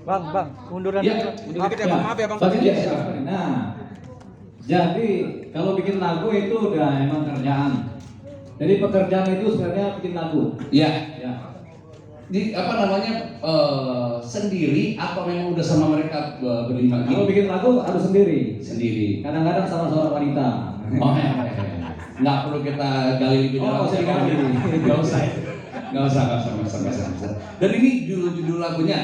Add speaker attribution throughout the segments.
Speaker 1: Bang, munduran
Speaker 2: Ya,
Speaker 1: dulu. Maaf ya, Bang. Maaf ya, Bang.
Speaker 3: Nah, jadi kalau bikin lagu itu udah emang kerjaan. Jadi pekerjaan itu sebenarnya bikin lagu.
Speaker 2: Iya.
Speaker 3: Ya.
Speaker 2: Di apa namanya sendiri atau memang udah sama mereka berlima
Speaker 3: Kalau
Speaker 2: gitu?
Speaker 3: bikin lagu harus sendiri.
Speaker 2: Sendiri.
Speaker 3: Kadang-kadang sama seorang wanita.
Speaker 2: Oh, nggak perlu kita gali lebih dalam.
Speaker 3: Oh, usah digali.
Speaker 2: Nggak usah. Nggak usah. Dan ini judul lagunya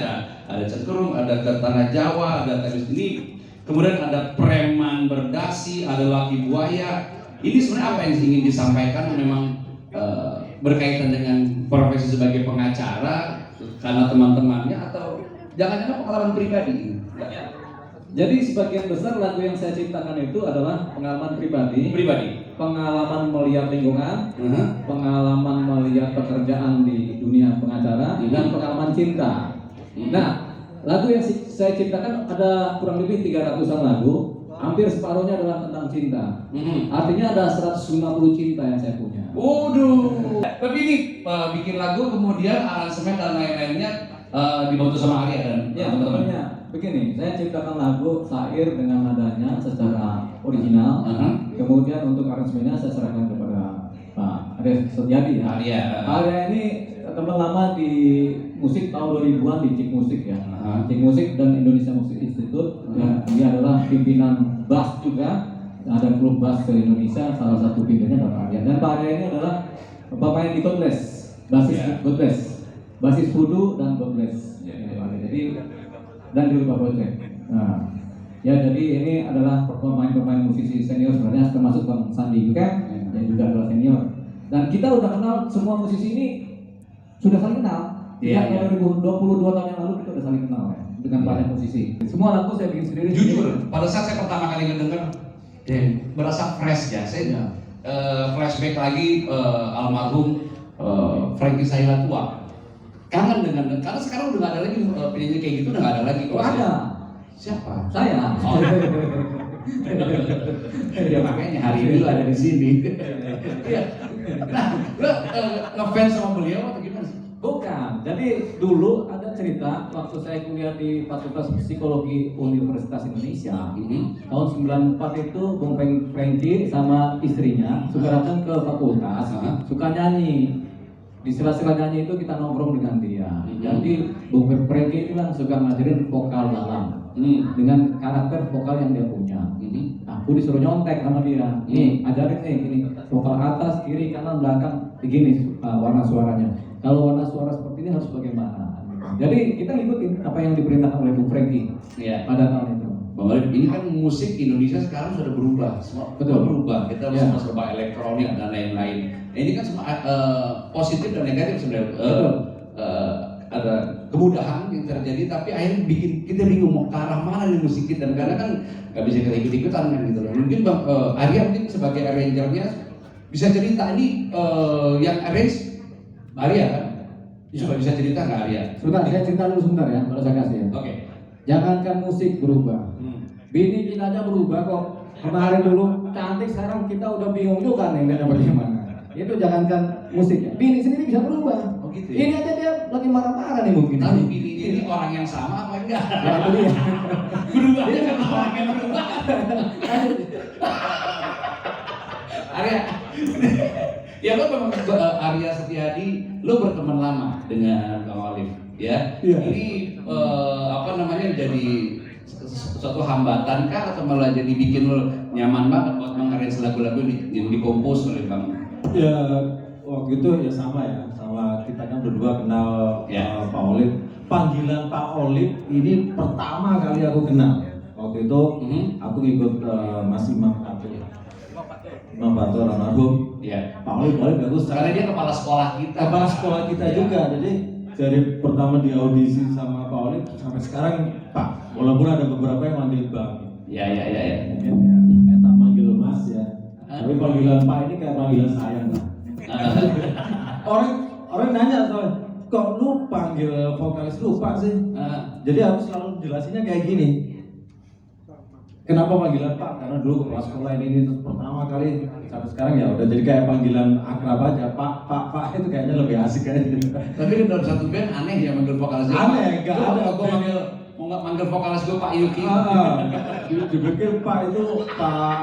Speaker 2: ada Cengkerung, ada ke Tanah Jawa, ada Tabis ini, kemudian ada Preman Berdasi, ada Laki Buaya. Ini sebenarnya apa yang ingin disampaikan? Memang berkaitan dengan profesi sebagai pengacara karena teman-temannya atau jangan-jangan pengalaman pribadi?
Speaker 3: Jadi sebagian besar lagu yang saya ciptakan itu adalah pengalaman pribadi, pengalaman melihat lingkungan, pengalaman melihat pekerjaan di dunia pengacara, dan pengalaman cinta. Nah, lagu yang saya ciptakan ada kurang lebih 300-an lagu, hampir separuhnya adalah tentang cinta. Artinya ada 150 cinta yang saya punya.
Speaker 2: Waduh. Tapi ini bikin lagu kemudian aransemen dan lain-lainnya dibantu sama Arya dan
Speaker 3: Ya,
Speaker 2: teman-teman.
Speaker 3: contohnya begini, saya ciptakan lagu syair dengan nadanya secara original. Kemudian untuk aransemennya saya serahkan kepada Pak Arya Setiadi ya. Arya ini teman lama di musik tahun 2000-an di Cik Musik ya. Cik Musik dan Indonesia Musik Institute. Ya, dia adalah pimpinan bass juga. Ada klub bass ke Indonesia, salah satu pimpinannya adalah Pak Arya. Dan Pak Arya ini adalah bapak yang di God Bless, basis God Bless, basis Voodoo dan God Bless. Jadi dan di Lupa Project. Nah, ya jadi ini adalah pemain-pemain musisi senior sebenarnya, termasuk Bang Sandi juga yang juga adalah senior. Dan kita udah kenal semua musisi ini, sudah saling kenal. Sejak 2022 tahun yang lalu kita udah saling kenal ya, dengan banyak musisi. Semua lagu saya bikin sendiri.
Speaker 2: Jujur, pada saat saya pertama kali ngedenger, berasa fresh ya. Saya flashback lagi almarhum Frankie Sahila tua. Kangen dengan, karena sekarang udah nggak ada lagi penyanyi kayak gitu, udah nggak ada lagi.
Speaker 3: Oh, ada.
Speaker 2: Siapa?
Speaker 3: Saya.
Speaker 2: Oh. Ya makanya hari ini lu ada di sini. Iya. Nah, lu ngefans sama beliau atau gimana sih?
Speaker 3: Bukan. Jadi dulu ada cerita waktu saya kuliah di Fakultas Psikologi Universitas Indonesia. Tahun 94 itu Bung Frankie sama istrinya suka datang ke fakultas, suka nyanyi. Di sela-sela nyanyi itu kita nongkrong dengan dia. Jadi Bung Frankie itu kan suka ngajarin vokal dalam dengan karakter vokal yang dia punya. Aku disuruh nyontek sama dia. Nih, ajarin nih gini, vokal atas, kiri, kanan, belakang, begini warna suaranya. Kalau warna suara seperti ini harus bagaimana? Jadi kita ngikutin apa yang diperintahkan oleh Bung Frankie pada tahun itu.
Speaker 2: Bang Alif, ini kan musik Indonesia sekarang sudah berubah, semua berubah. Kita semua serba elektronik dan lain-lain. Nah, ini kan semua positif dan negatif sebenarnya. Ada kemudahan yang terjadi, tapi akhirnya bikin kita bingung mau ke arah mana nih musik kita. Dan karena kan nggak bisa kita ikut-ikutan kan gitu loh. Mungkin Bang Arya mungkin sebagai arrangernya bisa cerita ini yang arrange Arya kan? Coba bisa cerita nggak Arya?
Speaker 3: Sebentar, saya cerita dulu sebentar ya, baru saya kasih ya.
Speaker 2: Oke.
Speaker 3: Jangankan musik berubah, bini kita aja berubah kok. Kemarin dulu cantik, sekarang kita udah bingung juga nih beda bagaimana. Itu jangankan musiknya, bini sendiri bisa berubah.
Speaker 2: Oh gitu ya?
Speaker 3: Ini aja dia lagi marah-marah nih mungkin.
Speaker 2: Tapi bininya ini orang yang sama apa enggak?
Speaker 3: Ya itu dia.
Speaker 2: Berubah dia kan orang yang berubah. Arya, ya lo memang Arya Setiadi, lo berteman lama dengan Kang Alif, ya. Ini apa namanya jadi suatu hambatan kah atau malah jadi bikin lo nyaman banget buat mengarrange lagu-lagu yang dikompos oleh Bang?
Speaker 4: Ya waktu itu ya sama kita kan berdua kenal Pak Olip. Panggilan Pak Olip ini pertama kali aku kenal. Waktu itu aku ikut Mas Imam Fatur almarhum. Pak Olip bagus.
Speaker 2: Karena dia kepala sekolah kita.
Speaker 4: Kepala sekolah kita juga. Jadi dari pertama di audisi sama Pak Olip sampai sekarang Pak. Walaupun ada beberapa yang manggil Bang.
Speaker 2: Ya.
Speaker 4: Kita manggil Mas ya. Tapi panggilan Pak ini kayak panggilan sayang lah. Orang nanya soal kok lu panggil vokalis lu Pak sih? Jadi aku selalu jelasinnya kayak gini. Kenapa panggilan Pak? Karena dulu kepala sekolah ini pertama kali sampai sekarang ya udah jadi kayak panggilan akrab aja. Pak itu kayaknya lebih asik aja.
Speaker 2: Tapi dalam satu band aneh ya manggil vokalisnya.
Speaker 4: Aneh, enggak ada.
Speaker 2: Aku manggil mau nggak manggil vokalis gue Pak Yuki.
Speaker 4: Dipikir Pak itu Pak,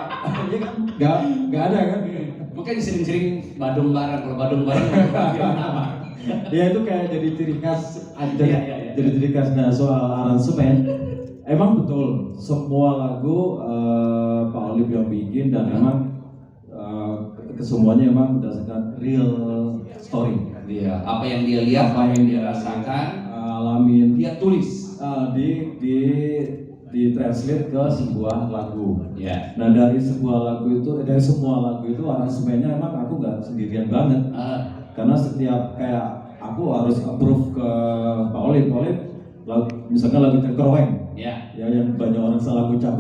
Speaker 4: ini kan nggak ada kan?
Speaker 2: Mungkin sering-sering badung bareng, kalau badung bareng nama.
Speaker 4: Ya itu kayak jadi ciri khas aja,
Speaker 2: Iya.
Speaker 4: jadi ciri khas. Nah soal aransemen, emang betul semua lagu Pak Olive yang bikin dan emang kesemuanya emang berdasarkan real story.
Speaker 2: Iya, apa yang dia lihat, apa yang dia rasakan,
Speaker 4: alamin,
Speaker 2: dia tulis.
Speaker 4: Di translate ke sebuah lagu.
Speaker 2: Ya.
Speaker 4: Nah dari sebuah lagu itu, dari semua lagu itu aransemennya emang aku nggak sendirian banget. Karena setiap kayak aku harus approve ke Pak Olive, misalkan lagu Cengkeroweng, ya yang banyak orang salah ucap,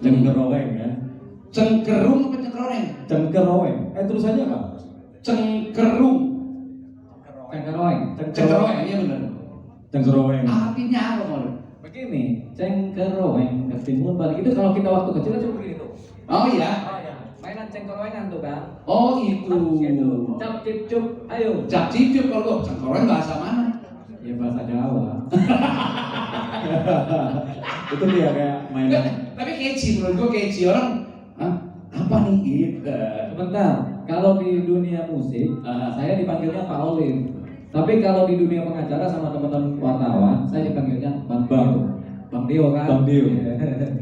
Speaker 4: Cengkeroweng ya.
Speaker 2: Cengkerung apa cengkeroweng?
Speaker 4: Cengkeroweng. Tulisannya apa?
Speaker 2: Cengkerung.
Speaker 3: Cengkeroweng.
Speaker 2: Iya benar.
Speaker 4: Cengkeroweng.
Speaker 2: Artinya apa Mal?
Speaker 3: Begini, cengkeroweng ketimbun balik itu kalau kita waktu kecil aja begitu.
Speaker 2: Oh iya.
Speaker 3: Mainan cengkerowengan tuh kan.
Speaker 2: Oh itu.
Speaker 3: Cap cip cup, ayo.
Speaker 2: Cap cip kalau gue cengkeroweng bahasa mana?
Speaker 3: Ya bahasa Jawa.
Speaker 4: Itu dia kayak mainan.
Speaker 2: Tapi catchy menurut gue catchy orang. Apa nih gitu?
Speaker 3: Sebentar, kalau di dunia musik, saya dipanggilnya Pak Olive. Tapi kalau di dunia pengacara sama teman-teman wartawan, saya dipanggilnya Bang Dio kan?
Speaker 4: Bang Dio.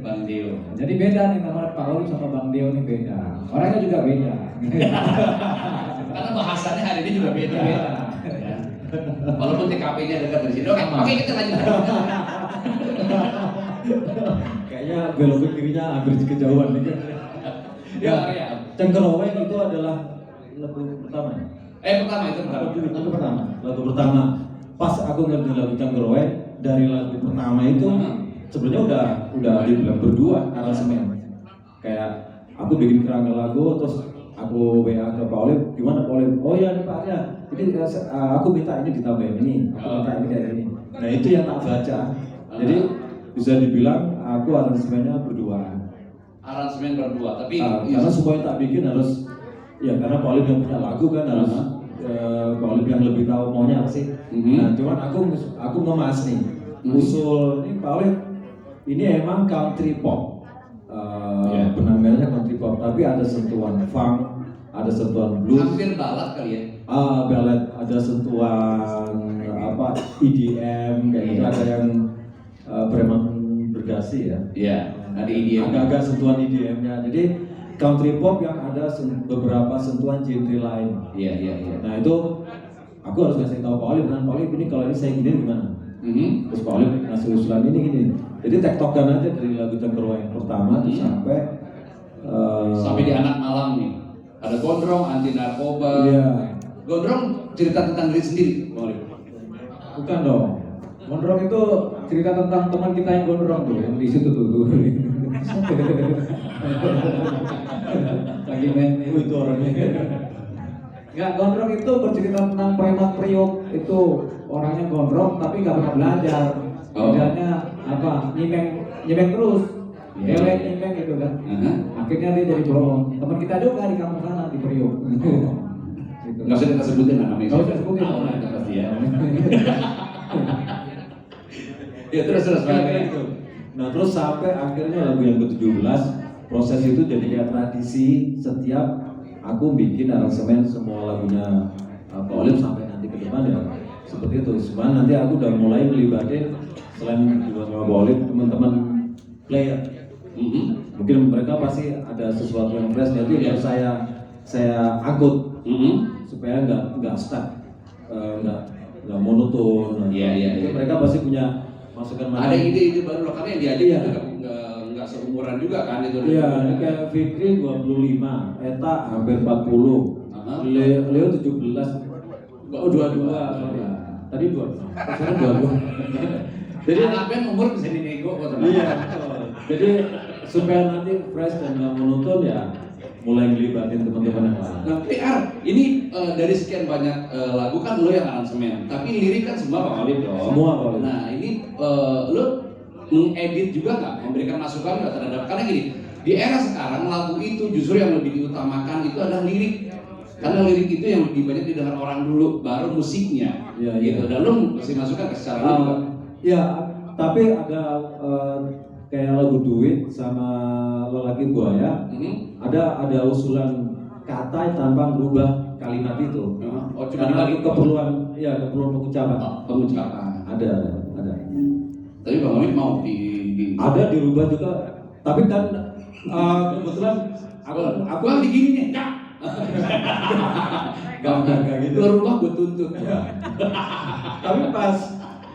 Speaker 2: Bang Dio.
Speaker 3: Jadi beda nih nama Pak Olive sama Bang Dio nih beda. Orangnya juga beda.
Speaker 2: Karena bahasanya hari ini juga beda.
Speaker 3: Beda.
Speaker 2: Ya. Walaupun TKP-nya dekat dari sini. Oke, kita lanjut.
Speaker 4: Kayaknya belok ke kirinya hampir kejauhan nih.
Speaker 2: Ya.
Speaker 4: Cengkeroweng itu adalah lagu pertama. Lagu pertama. Pas aku ngerti lagu Cengkeroweng, dari lagu pertama itu sebenarnya udah dibilang berdua aransemen. Kayak aku bikin kerangka lagu, terus aku WA ke Pak Olive, gimana Pak Olive? Oh ya nih Pak ya, ini aku minta ini ditambahin ini, aku minta ini kayak gini. Nah itu yang tak baca. Jadi bisa dibilang aku aransemennya berdua.
Speaker 2: Aransemen berdua, tapi
Speaker 4: karena semua yang tak bikin harus, ya karena Pak Olive yang punya lagu kan harus Pak Olive yang lebih tahu maunya apa sih. Nah cuman aku ngemas nih, usul ini Pak Olive, ini emang country pop. Penampilannya country pop, tapi ada sentuhan funk, ada sentuhan blues.
Speaker 2: Hampir balad kali ya?
Speaker 4: Ballad, ada sentuhan EDM kayak gitu, ada yang preman bergasi ya.
Speaker 2: Iya, ada EDM.
Speaker 4: Agak-agak sentuhan EDM-nya. Jadi country pop yang ada beberapa sentuhan genre lain.
Speaker 2: Iya.
Speaker 4: Nah itu aku harus kasih tahu Pak Olive, Pak Olive ini kalau ini saya gini gimana? Terus Pak Olive ngasih usulan ini gini. Jadi tektokan aja dari lagu Cengkeroweng pertama terus sampai
Speaker 2: di Anak Malam nih. Ada Gondrong, anti narkoba.
Speaker 4: Iya.
Speaker 2: Gondrong cerita tentang diri sendiri, Pak Olive.
Speaker 3: Bukan dong. Gondrong itu cerita tentang teman kita yang gondrong tuh, yang di situ tuh. Lagi main
Speaker 4: itu orangnya.
Speaker 3: Enggak, gondrong itu bercerita tentang preman priok itu orangnya gondrong tapi nggak pernah belajar. Kerjanya apa? Nyimeng terus. Nyimeng gitu kan. Akhirnya dia jadi peron. Teman kita juga di kampung sana di Priok. Gitu.
Speaker 2: Nggak usah kita sebutin namanya.
Speaker 3: Nggak usah sebutin.
Speaker 2: Pasti ya. Ya terus
Speaker 4: gitu. Nah terus sampai akhirnya lagu yang ke-17, proses itu jadi kayak tradisi setiap aku bikin aransemen semua lagunya Pak Olive sampai nanti ke depan ya seperti itu. Cuman nanti aku udah mulai melibatin selain juga sama Pak Olive teman-teman player. Mungkin mereka pasti ada sesuatu yang fresh, jadi harus saya angkut supaya nggak stuck, nggak monoton.
Speaker 2: Iya.
Speaker 4: Mereka pasti punya masukan.
Speaker 2: Ada ide-ide baru loh, karena yang diajak juga nggak seumuran juga kan itu.
Speaker 4: Iya, ini kayak Fikri 25, Eta hampir 40, Leo 17, oh 22, sorry. Tadi 2, sekarang 22.
Speaker 2: Jadi anak band umur bisa dinego kok teman.
Speaker 4: Iya, jadi supaya nanti fresh dan nggak monoton ya mulai ngelibatin teman-teman yang lain.
Speaker 2: Nah, PR ini dari sekian banyak lagu kan lo yang aransemen, tapi lirik kan semua Pak Olive dong.
Speaker 4: Semua Pak Olive.
Speaker 2: Nah ini lo mengedit juga nggak, memberikan masukan nggak terhadap, karena gini di era sekarang lagu itu justru yang lebih diutamakan itu adalah lirik, karena lirik itu yang lebih banyak didengar orang dulu, baru musiknya.
Speaker 4: Iya.
Speaker 2: Gitu. Dan lo kasih masukan ke secara juga.
Speaker 4: Ya tapi ada kayak lagu Duit sama Lelaki Buaya, ada usulan kata tanpa merubah kalimat itu.
Speaker 2: Oh, cuma
Speaker 4: Karena
Speaker 2: dibalik
Speaker 4: keperluan pengucapan.
Speaker 2: pengucapan.
Speaker 4: Ada.
Speaker 2: Tapi Bang Olip mau
Speaker 4: Ada dirubah juga, tapi kan kebetulan aku
Speaker 2: digini nih, ya.
Speaker 4: Gak gitu.
Speaker 2: Lu rubah gue tuntut.
Speaker 4: Tapi pas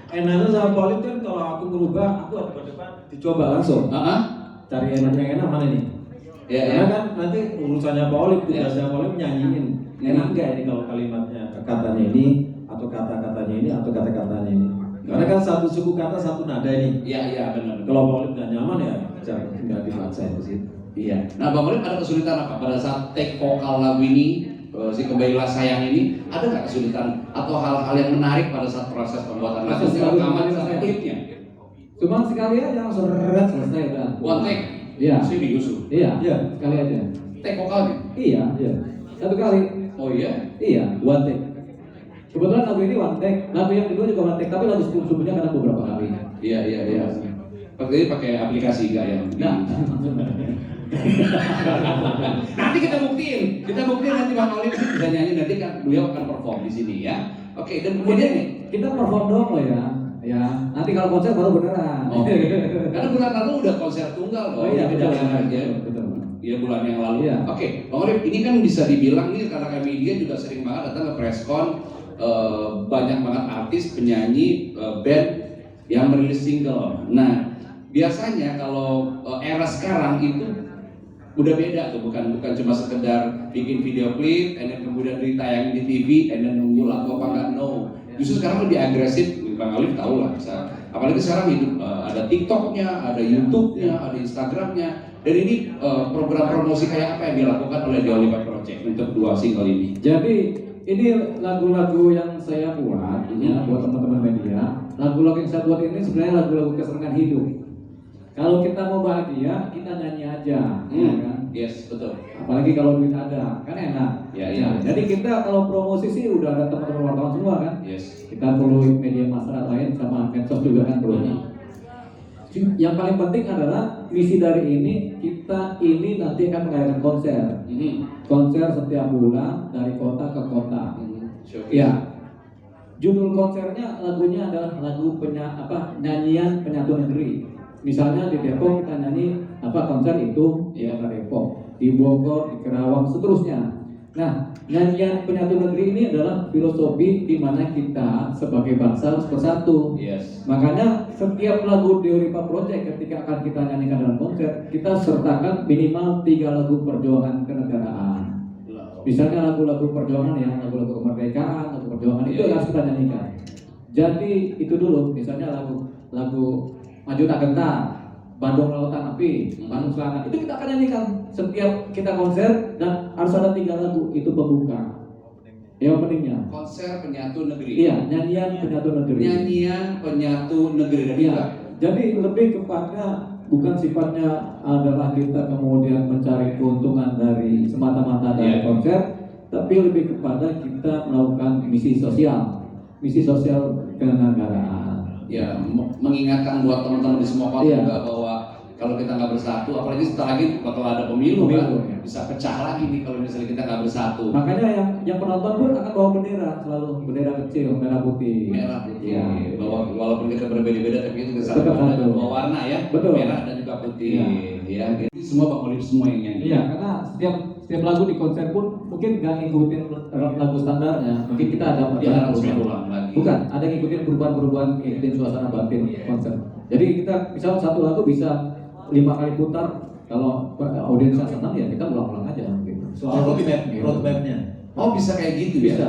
Speaker 4: enaknya sama Paulit kan kalau aku merubah, aku ada depan dicoba langsung. Cari enak yang enak mana nih? Karena kan nanti urusannya Paulit, tugasnya Paulit nyanyiin. Enak nggak ini kalau kalimatnya katanya ini atau kata-katanya ini atau kata-katanya ini? Karena kan satu suku kata satu nada ini.
Speaker 2: Iya benar.
Speaker 4: Kalau Paulit nggak nyaman ya jangan tinggal dipaksa di situ.
Speaker 2: Iya. Nah, Bang Olip ada kesulitan apa pada saat take vokal lagu ini, si Kembalilah Sayang ini? Ada nggak kesulitan atau hal-hal yang menarik pada saat proses pembuatan lagu rekaman sampai klipnya?
Speaker 3: Cuma sekali aja langsung selesai udah.
Speaker 2: One take.
Speaker 3: Iya.
Speaker 2: Serius.
Speaker 3: Iya, sekali aja.
Speaker 2: Take vokalnya.
Speaker 3: Iya. Satu kali.
Speaker 2: Oh iya.
Speaker 3: Iya, one take. Kebetulan lagu ini one take, lagu yang kedua juga one take, tapi lagu sebelumnya kadang beberapa kali.
Speaker 2: Iya. Pakai aplikasi enggak ya?
Speaker 3: Nah.
Speaker 2: Nanti kita buktiin nanti Bang Olip bisa nyanyi, nanti kan beliau akan perform di sini ya. Oke, dan kemudian nih
Speaker 3: Kita perform dong loh ya. Nanti kalau konser baru beneran.
Speaker 2: Karena bulan lalu udah konser tunggal loh.
Speaker 3: Oh iya, betul.
Speaker 2: Iya, bulan yang lalu.
Speaker 3: Iya.
Speaker 2: Oke, Bang Olip, ini kan bisa dibilang nih karena media juga sering banget datang ke preskon, banyak banget artis, penyanyi, band yang merilis single. Nah, biasanya kalau era sekarang itu udah beda tuh, bukan cuma sekedar bikin video klip, and then kemudian ditayangin di TV, and then nunggu lagu apa enggak, no. Justru sekarang lebih agresif, Bang Olip tahu lah, apalagi sekarang hidup ada TikToknya, ada YouTube-nya, ada Instagram-nya, dan ini program promosi kayak apa yang dilakukan oleh The Oliver Project untuk 2 single ini?
Speaker 3: Jadi ini lagu-lagu yang saya buat, ya, buat teman-teman media. Lagu-lagu yang saya buat ini sebenarnya lagu-lagu kesenangan hidup. Kalau kita mau bahagia, kita nyanyi aja, ya kan?
Speaker 2: Yes, betul.
Speaker 3: Apalagi kalau duit ada, kan enak.
Speaker 2: Iya.
Speaker 3: Jadi kita kalau promosi sih udah ada teman-teman wartawan semua kan.
Speaker 2: Yes.
Speaker 3: Kita perlu media masyarakat lain sama medsos juga kan perlu. Yang paling penting adalah misi dari ini, kita ini nanti akan mengadakan konser. Konser setiap bulan dari kota ke kota. Ya. Judul konsernya lagunya adalah lagu nyanyian penyatu negeri. Misalnya di Depok kita nyanyi konser itu di kota Depok, di Bogor, di Kerawang, seterusnya. Nah, nyanyian penyatu negeri ini adalah filosofi di mana kita sebagai bangsa harus bersatu.
Speaker 2: Yes.
Speaker 3: Makanya setiap lagu The Oliver Project ketika akan kita nyanyikan dalam konser, kita sertakan minimal 3 lagu perjuangan kenegaraan. Misalnya lagu-lagu perjuangan ya, lagu-lagu kemerdekaan, lagu perjuangan itu harus kita nyanyikan. Jadi itu dulu, misalnya lagu Maju Tak Gentar, Bandung Lautan Api, Bandung Selatan, itu kita akan nyanyikan setiap kita konser dan harus ada 3 lagu itu pembuka. Ya openingnya.
Speaker 2: Konser penyatu negeri.
Speaker 3: Iya, nyanyian penyatu negeri.
Speaker 2: Nyanyian penyatu negeri dan
Speaker 3: iya. Jadi lebih kepada bukan sifatnya adalah kita kemudian mencari keuntungan dari semata-mata dari konser, tapi lebih kepada kita melakukan misi sosial kenegaraan.
Speaker 2: Ya, mengingatkan buat teman-teman di semua kota juga bahwa kalau kita nggak bersatu, apalagi setelah lagi bakal ada pemilu kan, bisa pecah lagi nih kalau misalnya kita nggak bersatu.
Speaker 3: Makanya yang penonton pun akan bawa bendera, selalu bendera kecil, merah putih.
Speaker 2: Merah putih.
Speaker 3: Ya.
Speaker 2: Walaupun kita berbeda-beda, tapi itu
Speaker 3: Tetap
Speaker 2: ada
Speaker 3: satu.
Speaker 2: 2 warna ya,
Speaker 3: Betul.
Speaker 2: merah dan juga putih. Ya. Jadi semua Bang Olip semua yang nyanyi.
Speaker 3: Iya, karena setiap lagu di konser pun mungkin nggak ngikutin lagu standarnya. Mungkin kita ada
Speaker 2: harus ulang lagi.
Speaker 3: Bukan, ada ngikutin perubahan-perubahan, ngikutin suasana batin konser. Jadi kita misal satu lagu bisa 5 kali putar, kalau audiensnya senang ya kita ulang-ulang aja gitu.
Speaker 4: Soal roadmap-nya.
Speaker 2: Oh bisa kayak gitu ya?
Speaker 3: Bisa.